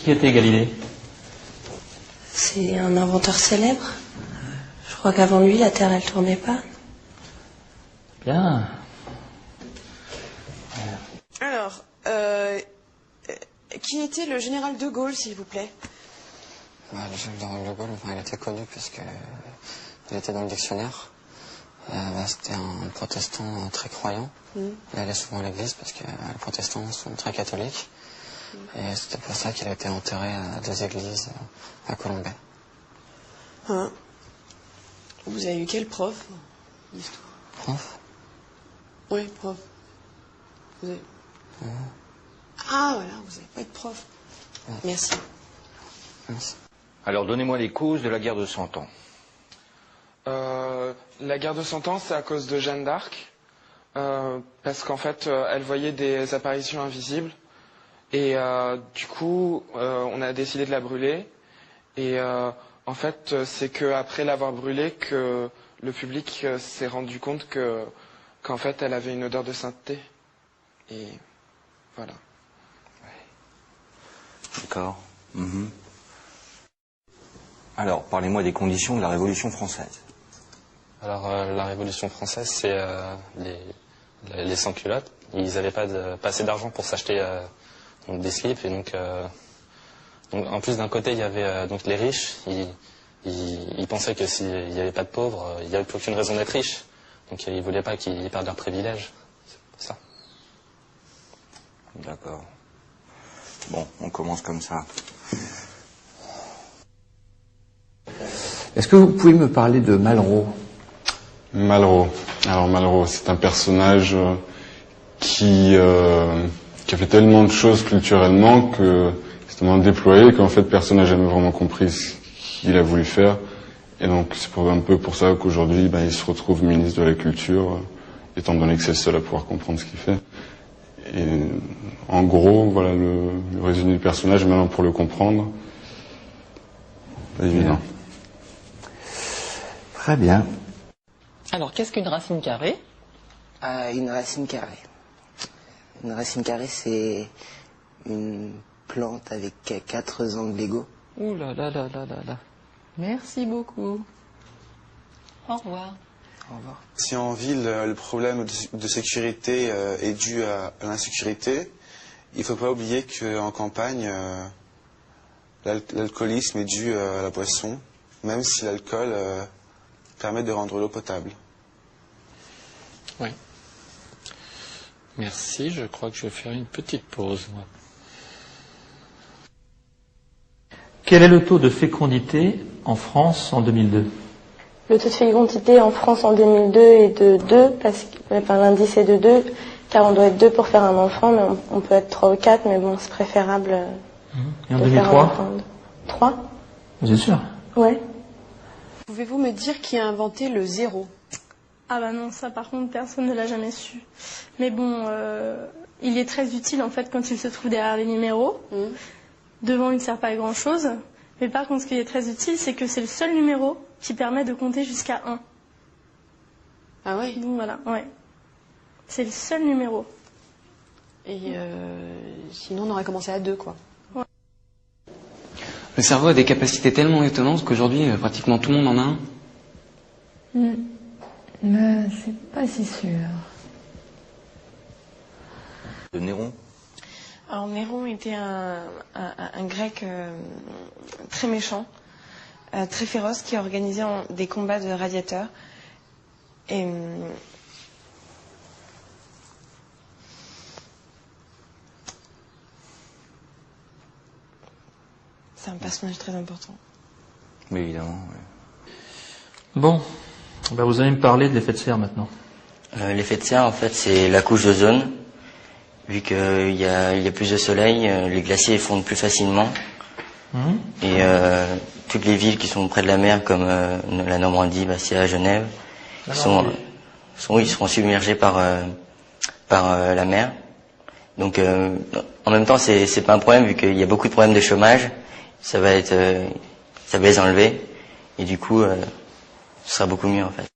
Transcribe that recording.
Qui était Galilée? C'est un inventeur célèbre. Je crois qu'avant lui, la Terre, elle tournait pas. Bien. Alors, qui était le général de Gaulle, s'il vous plaît? Le général de Gaulle, il était connu parce que il était dans le dictionnaire. C'était un protestant très croyant. Il allait souvent à l'église parce que les protestants sont très catholiques. Et c'était pour ça qu'il a été enterré à 2 églises à Colombey. Hein? Vous avez eu quel prof d'histoire? Prof? Oui, prof. Vous avez... Ah, voilà, vous n'avez pas de prof. Merci. Merci. Alors, donnez-moi les causes de la guerre de 100 ans. La guerre de 100 ans, c'est à cause de Jeanne d'Arc. Parce qu'en fait, elle voyait des apparitions invisibles. Et du coup, on a décidé de la brûler. Et en fait, c'est qu'après l'avoir brûlée que le public s'est rendu compte qu'en fait, elle avait une odeur de sainteté. Et voilà. D'accord. Alors, parlez-moi des conditions de la Révolution française. Alors, la Révolution française, c'est les sans-culottes. Ils n'avaient pas assez d'argent pour s'acheter donc des slips. Et donc, en plus, d'un côté, il y avait donc les riches. Ils pensaient que s'il n'y avait pas de pauvres, il n'y avait plus aucune raison d'être riche. Donc, ils ne voulaient pas qu'ils perdent leurs privilèges. C'est pour ça. D'accord. Bon, on commence comme ça. Est-ce que vous pouvez me parler de Malraux? Malraux. Alors Malraux, c'est un personnage qui a fait tellement de choses culturellement que c'est tellement déployé qu'en fait personne n'a jamais vraiment compris ce qu'il a voulu faire. Et donc c'est un peu pour ça qu'aujourd'hui il se retrouve ministre de la Culture, étant donné que c'est le seul à pouvoir comprendre ce qu'il fait. Et en gros, voilà le résumé du personnage, maintenant pour le comprendre, pas évident. Très bien. Alors, qu'est-ce qu'une racine carrée? Une racine carrée. Une racine carrée, c'est une plante avec 4 angles égaux. Ouh là là là là là là. Merci beaucoup. Au revoir. Au revoir. Si en ville, le problème de sécurité est dû à l'insécurité, il ne faut pas oublier qu'en campagne, l'alcoolisme est dû à la boisson, même si l'alcool permet de rendre l'eau potable. Oui. Merci, je crois que je vais faire une petite pause, moi. Quel est le taux de fécondité en France en 2002? Le taux de fécondité en France en 2002 est de 2, l'indice est de 2, car on doit être 2 pour faire un enfant, mais on peut être 3 ou 4, mais bon, c'est préférable Et en de 2003 faire un enfant. 3? Vous êtes sûr? Ouais. Pouvez-vous me dire qui a inventé le zéro? Ah bah non, ça par contre, personne ne l'a jamais su. Mais bon, il est très utile en fait quand il se trouve derrière les numéros. Devant, il ne sert pas à grand-chose. Mais par contre, ce qui est très utile, c'est que c'est le seul numéro qui permet de compter jusqu'à 1. Ah oui? Donc voilà, ouais. C'est le seul numéro. Et sinon, on aurait commencé à 2, quoi. Ouais. Le cerveau a des capacités tellement étonnantes qu'aujourd'hui, pratiquement tout le monde en a un. Mais c'est pas si sûr. De Néron? Alors Néron était un grec très méchant, très féroce, qui organisait des combats de gladiateurs. Et c'est un personnage très important. Mais évidemment, oui. Bon, vous allez me parler de l'effet de serre maintenant. L'effet de serre, en fait, c'est la couche d'ozone. Vu qu'il y a plus de soleil, les glaciers fondent plus facilement. Et toutes les villes qui sont près de la mer, comme la Normandie, Bastia, Genève, seront submergées par la mer. Donc, en même temps, c'est pas un problème, vu qu'il y a beaucoup de problèmes de chômage. Ça va les enlever. Et du coup, ce sera beaucoup mieux, en fait.